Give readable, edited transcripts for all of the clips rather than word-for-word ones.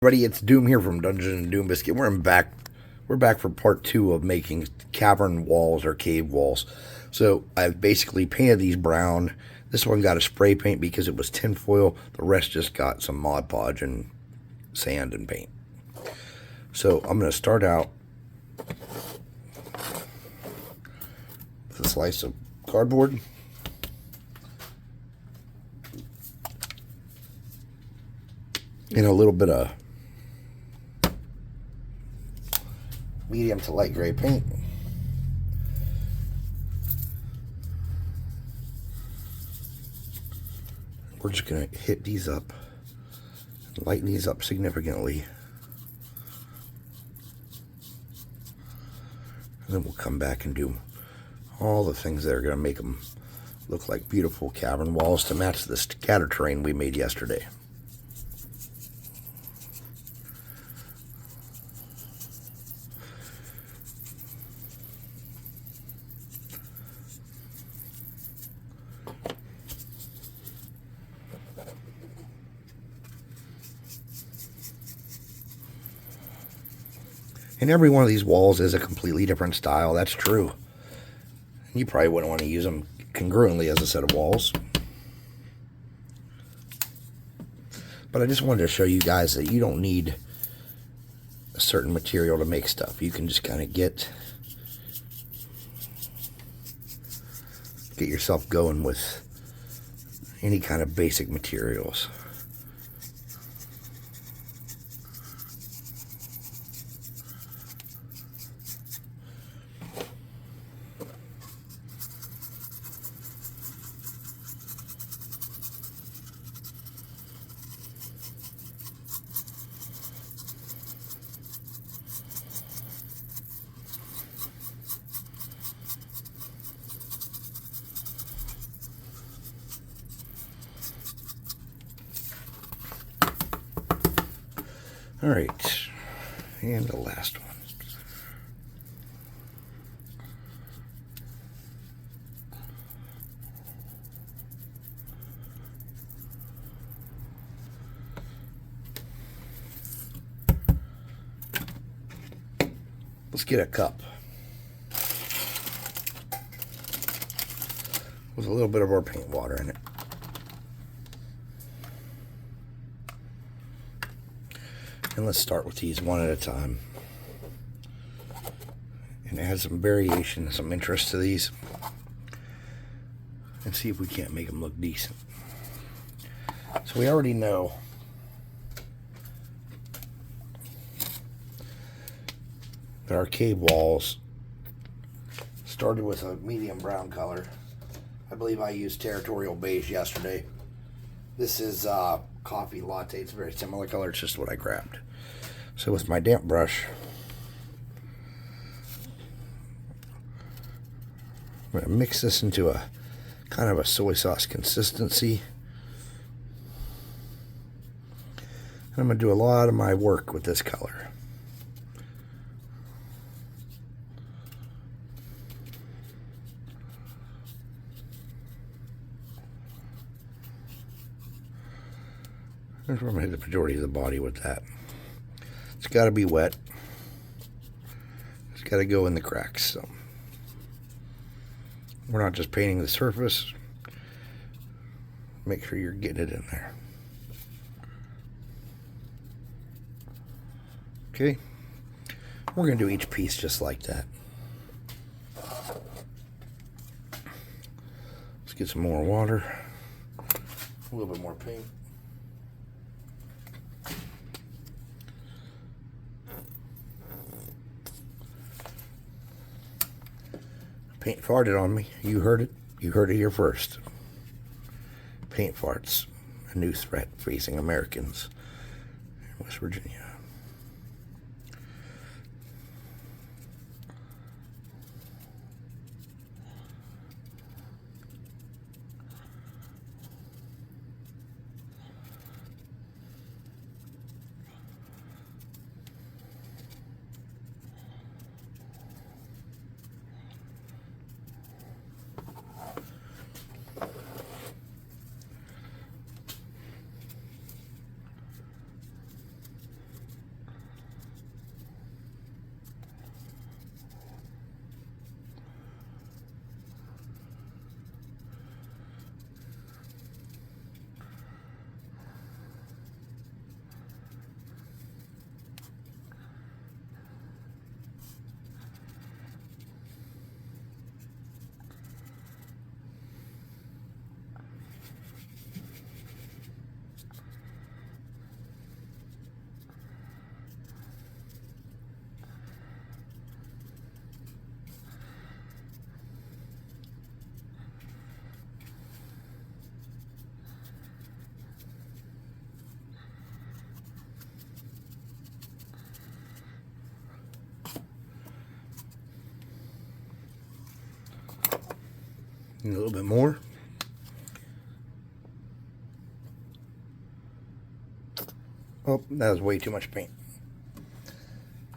Everybody, it's Doom here from Dungeon and Doom Biscuit. We're back for part 2 of making cavern walls or cave walls. So I've basically painted these brown. This one got a spray paint because it was tinfoil. The rest just got some Mod Podge and sand and paint. So I'm going to start out with a slice of cardboard. And a little bit of medium to light gray paint. We're just going to hit these up, lighten these up significantly. And then we'll come back and do all the things that are going to make them look like beautiful cavern walls to match the scatter terrain we made yesterday. And every one of these walls is a completely different style. That's true. You probably wouldn't want to use them congruently as a set of walls. But I just wanted to show you guys that you don't need a certain material to make stuff. You can just kind of get yourself going with any kind of basic materials. All right, and the last one. Let's get a cup with a little bit of our paint water in it. And let's start with these one at a time and add some variation, some interest to these, and see if we can't make them look decent. So we already know that our cave walls started with a medium brown color. I believe I used territorial beige yesterday. This is coffee latte. It's a very similar color. It's just what I grabbed. So with my damp brush, I'm going to mix this into a kind of a soy sauce consistency. And I'm going to do a lot of my work with this color. That's where I'm going to hit the majority of the body with that. It's got to be wet. It's got to go in the cracks. So we're not just painting the surface. Make sure you're getting it in there. Okay. We're going to do each piece just like that. Let's get some more water. A little bit more paint. Paint farted on me. You heard it. You heard it here first. Paint farts. A new threat facing Americans in West Virginia. And a little bit more. Oh, that was way too much paint.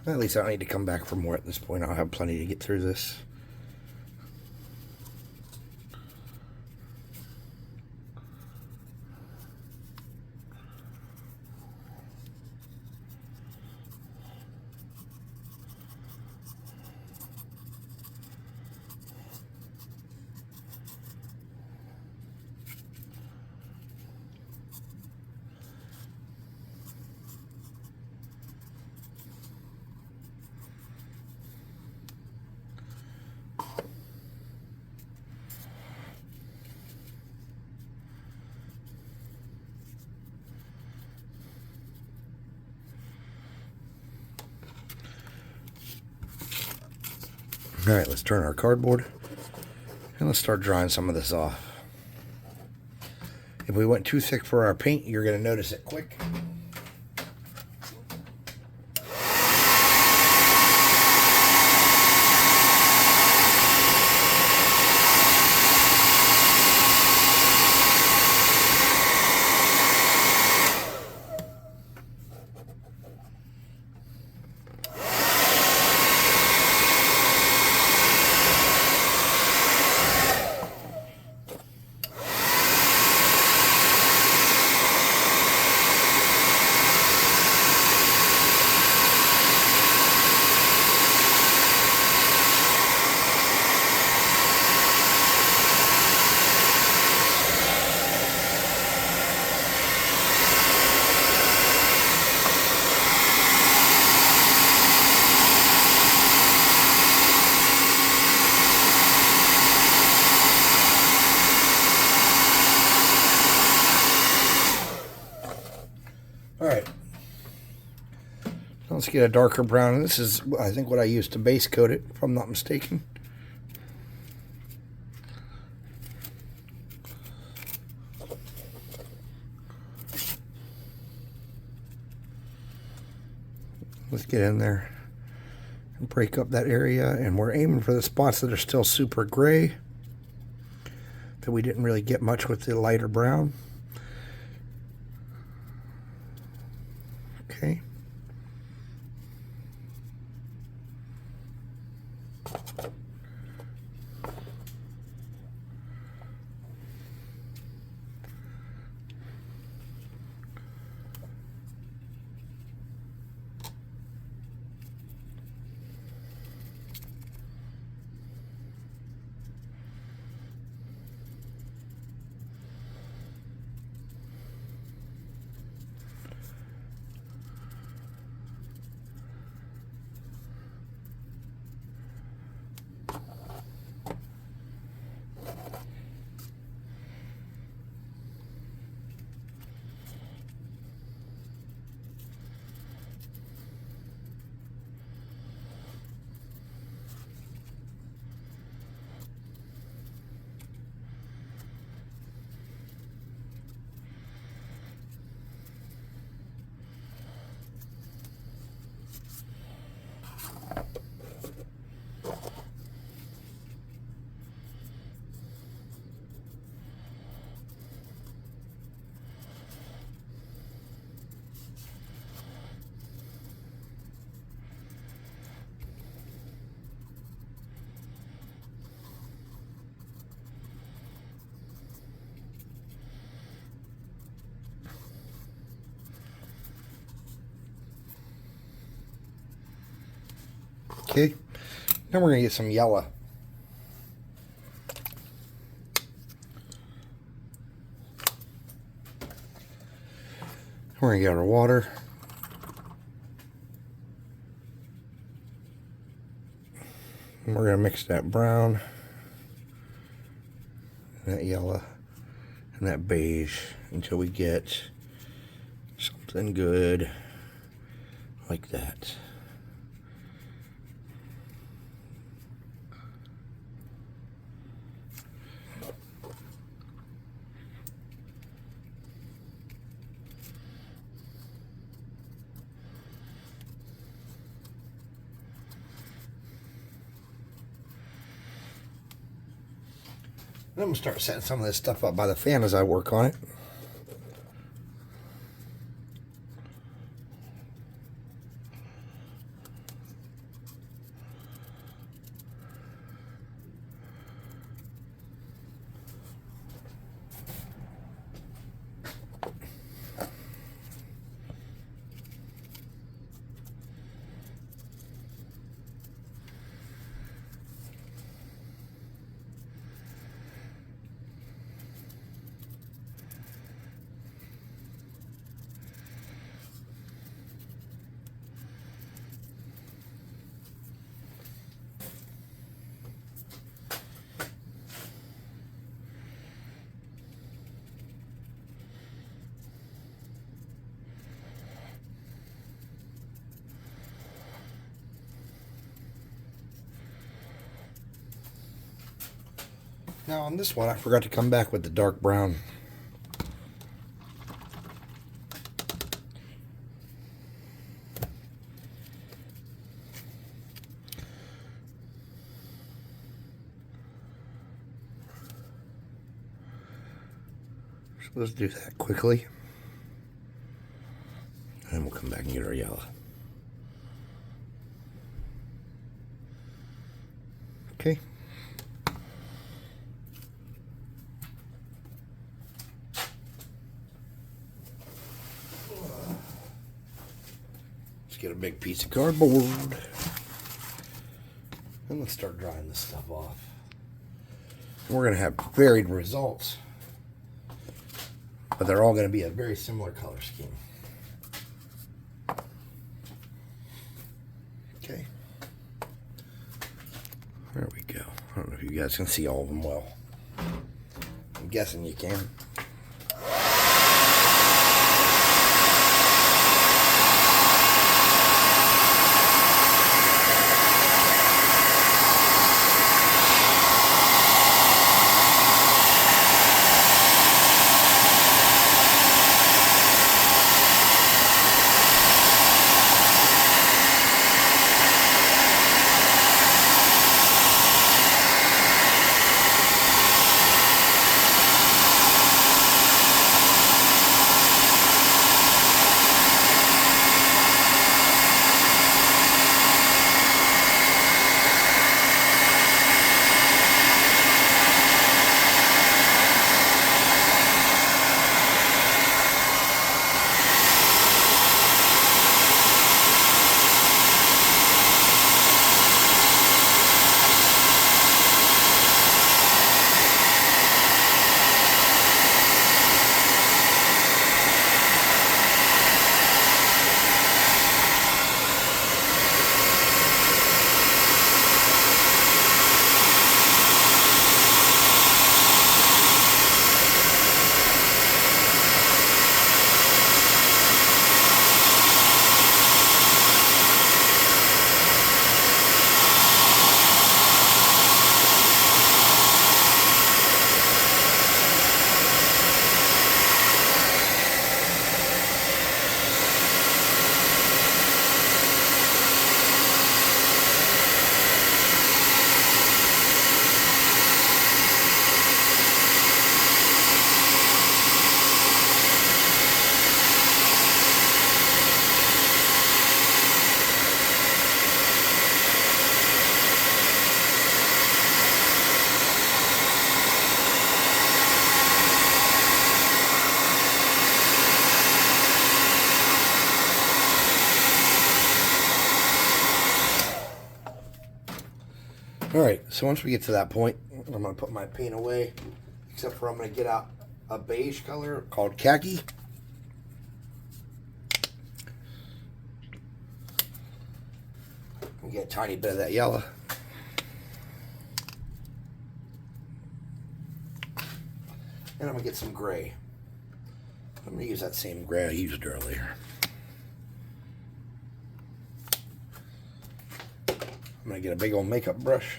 At least I don't need to come back for more at this point. I'll have plenty to get through this. All right, let's turn our cardboard and let's start drying some of this off. If we went too thick for our paint, you're going to notice it quick. All right, let's get a darker brown. And this is, I think, what I used to base coat it, if I'm not mistaken. Let's get in there and break up that area. And we're aiming for the spots that are still super gray, that we didn't really get much with the lighter brown. Okay. Okay, now we're going to get some yellow. We're going to get our water. And we're going to mix that brown, and that yellow, and that beige until we get something good like that. I'm going to start setting some of this stuff up by the fan as I work on it. Now on this one, I forgot to come back with the dark brown. So let's do that quickly. And we'll come back and get our yellow. Okay. Get a big piece of cardboard and let's start drying this stuff off. And we're going to have varied results, but they're all going to be a very similar color scheme. Okay, there we go. I don't know if you guys can see all of them well. I'm guessing you can. Alright, so once we get to that point, I'm going to put my paint away, except for I'm going to get out a beige color called khaki. We get a tiny bit of that yellow. And I'm going to get some gray. I'm going to use that same gray I used earlier. I'm going to get a big old makeup brush,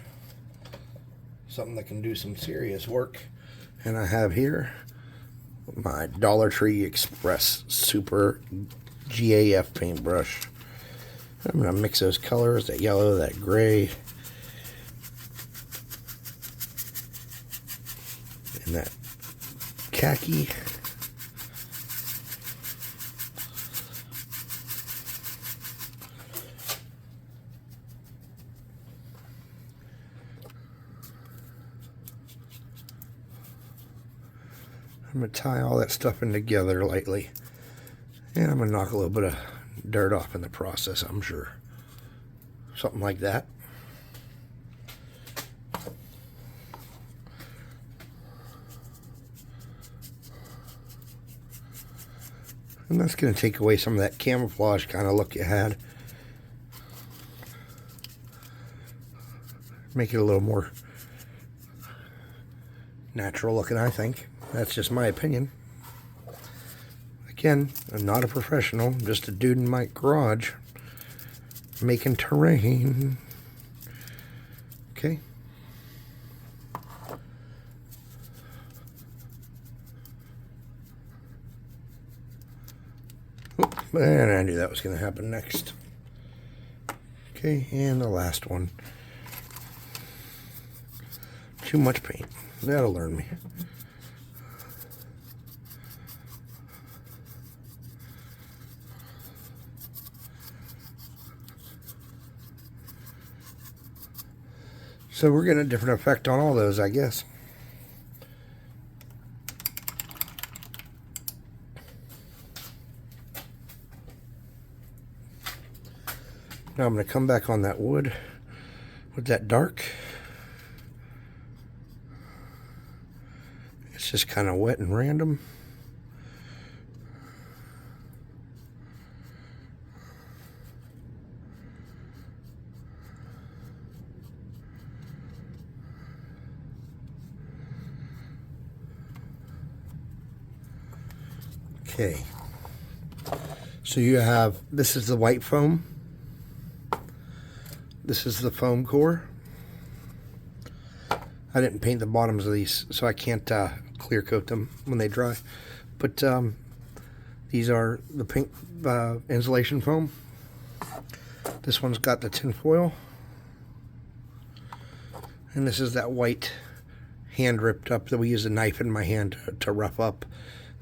something that can do some serious work. And I have here my Dollar Tree Express Super GAF paintbrush. I'm going to mix those colors, that yellow, that gray. And that khaki. I'm going to tie all that stuff in together lightly. And I'm going to knock a little bit of dirt off in the process, I'm sure. Something like that. And that's going to take away some of that camouflage kind of look you had. Make it a little more natural looking, I think. That's just my opinion. Again, I'm not a professional. I'm just a dude in my garage making terrain. Okay. And I knew that was going to happen next. Okay, and the last one. Too much paint. That'll learn me. So we're getting a different effect on all those, I guess. Now I'm going to come back on that wood with that dark. It's just kind of wet and random. Okay. So you have, this is the white foam. This is the foam core. I didn't paint the bottoms of these, so I can't clear coat them when they dry. But these are the pink insulation foam. This one's got the tin foil. And this is that white hand ripped up that we use a knife in my hand to rough up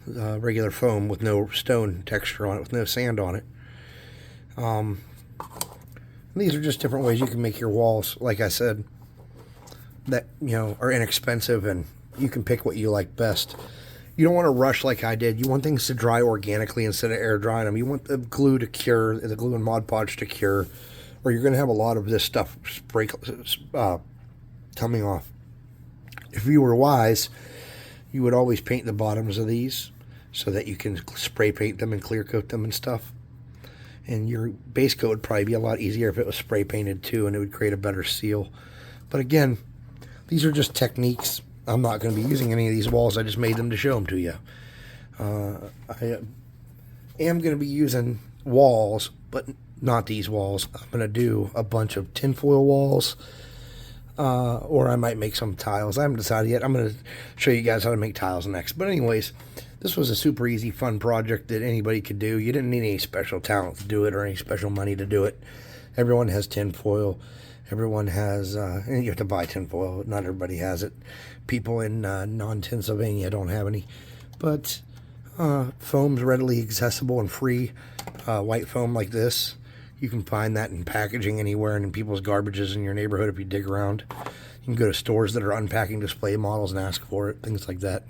regular foam with no stone texture on it, with no sand on it. These are just different ways you can make your walls, like I said, that, you know, are inexpensive, and you can pick what you like best. You don't want to rush like I did. You want things to dry organically instead of air drying them. You want the glue to cure, the glue and Mod Podge to cure, or you're going to have a lot of this stuff coming off. If you were wise, you would always paint the bottoms of these so that you can spray paint them and clear coat them and stuff. And your base coat would probably be a lot easier if it was spray painted too, and it would create a better seal. But again, these are just techniques. I'm not going to be using any of these walls. I just made them to show them to you. I am going to be using walls, but not these walls. I'm going to do a bunch of tinfoil walls, or I might make some tiles. I haven't decided yet. I'm going to show you guys how to make tiles next. But anyways, this was a super easy, fun project that anybody could do. You didn't need any special talent to do it or any special money to do it. Everyone has tinfoil. Everyone has, and you have to buy tinfoil. Not everybody has it. People in non-Pennsylvania don't have any. But foam's readily accessible and free. White foam like this. You can find that in packaging anywhere and in people's garbages in your neighborhood if you dig around. You can go to stores that are unpacking display models and ask for it, things like that.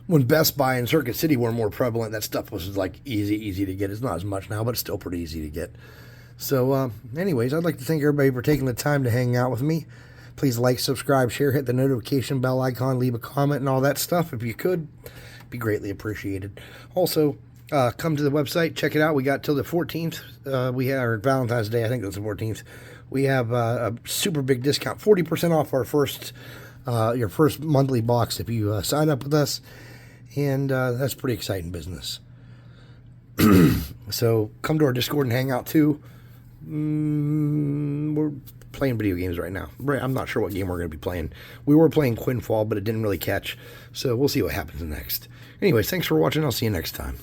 When Best Buy and Circuit City were more prevalent, that stuff was like easy to get. It's not as much now, but it's still pretty easy to get. So anyways, I'd like to thank everybody for taking the time to hang out with me. Please like, subscribe, share, hit the notification bell icon, leave a comment and all that stuff if you could. Be greatly appreciated. Also, come to the website, check it out. We got till the 14th. We had Valentine's Day, I think it was the 14th. We have a super big discount, 40% off our your first monthly box if you sign up with us. And that's pretty exciting business. So come to our Discord and hang out too. We're playing video games right now. I'm not sure what game we're going to be playing. We were playing Quinfall, but it didn't really catch. So we'll see what happens next. Anyways, thanks for watching. I'll see you next time.